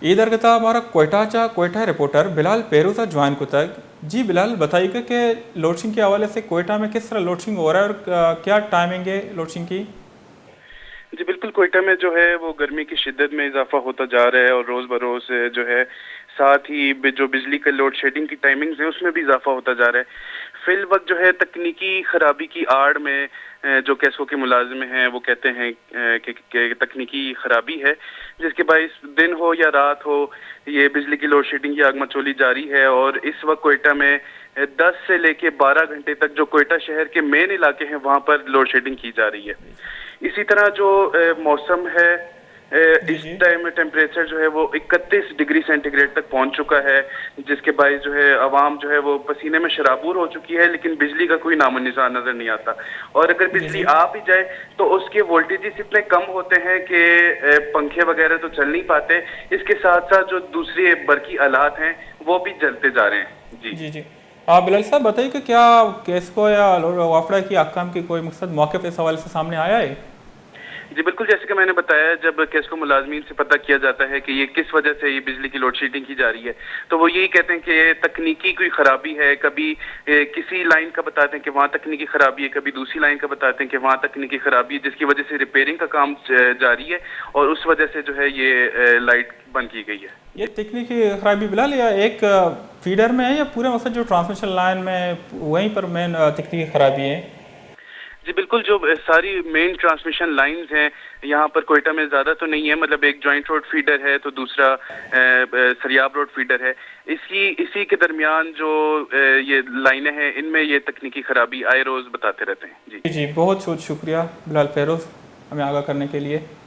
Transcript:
इधर का था हमारा कोयटा कोयटा रिपोर्टर बिलाल पेरूसा ज्वाइन को तक। जी बिलाल, बताइएगा कि लोडशिंग के हवाले से कोयटा में किस तरह लोडशिंग हो रहा है और क्या टाइमिंग है लोडशिंग की। जी बिल्कुल, कोयटा में जो है वो गर्मी की शिद्दत में इजाफा होता जा रहा है और रोज़ बरोज़ जो है साथ ही जो बिजली के लोड शेडिंग की टाइमिंग्स है उसमें भी इजाफा होता जा रहा है। फिल वक्त जो है तकनीकी खराबी की आड़ में जो कैसको के मुलाजिम हैं वो कहते हैं कि तकनीकी खराबी है, जिसके बाइस दिन हो या रात हो ये बिजली की लोड शेडिंग की आगमचोली जारी है। और इस वक्त कोयटा में 10 से लेके 12 घंटे तक जो कोयटा शहर के मेन इलाके हैं वहां पर लोड शेडिंग की जा रही है। इसी तरह जो मौसम है, जी इस जी टाइम टेम्परेचर जो है वो 31 डिग्री सेंटीग्रेड तक पहुंच चुका है, जिसके बायस जो है आवाम जो है वो पसीने में शराबूर हो चुकी है, लेकिन बिजली का कोई नामो निशान नजर नहीं आता। और अगर जी बिजली जी आ भी जाए तो उसके वोल्टेजेस इतने कम होते हैं कि पंखे वगैरह तो चल नहीं पाते। इसके साथ साथ जो दूसरी बरकी आलात हैं वो भी जलते जा रहे हैं। जी जी जी। आप बिलाल साहब बताइए कि क्या केसको या वाफड़ा की अहकाम की कोई मकसद मौके पे इस हवाले से सामने आया है। जी बिल्कुल, जैसे कि मैंने बताया, जब केस्को मुलाजमीन से पता किया जाता है कि ये किस वजह से ये बिजली की लोड शेडिंग की जा रही है, तो वो यही कहते हैं कि ये तकनीकी कोई खराबी है। कभी किसी लाइन का बताते हैं कि वहाँ तकनीकी खराबी है, कभी दूसरी लाइन का बताते हैं कि वहाँ तकनीकी खराबी है, जिसकी वजह से रिपेयरिंग का काम जारी है और उस वजह से जो है ये लाइट बंद की गई है। ये तकनीकी खराबी बिलाल या एक फीडर में है या पूरे मतलब जो ट्रांसमिशन लाइन में वहीं पर मेन तकनीकी खराबी है। जी बिल्कुल, जो सारी मेन ट्रांसमिशन लाइंस हैं यहाँ पर कोयटा में ज़्यादा तो नहीं है, मतलब एक जॉइंट रोड फीडर है तो दूसरा सरियाब रोड फीडर है। इसी के दरमियान जो ये लाइनें हैं इनमें ये तकनीकी खराबी आए रोज़ बताते रहते हैं। जी जी जी, बहुत बहुत शुक्रिया बिलाल फेरोज हमें आगाह करने के लिए।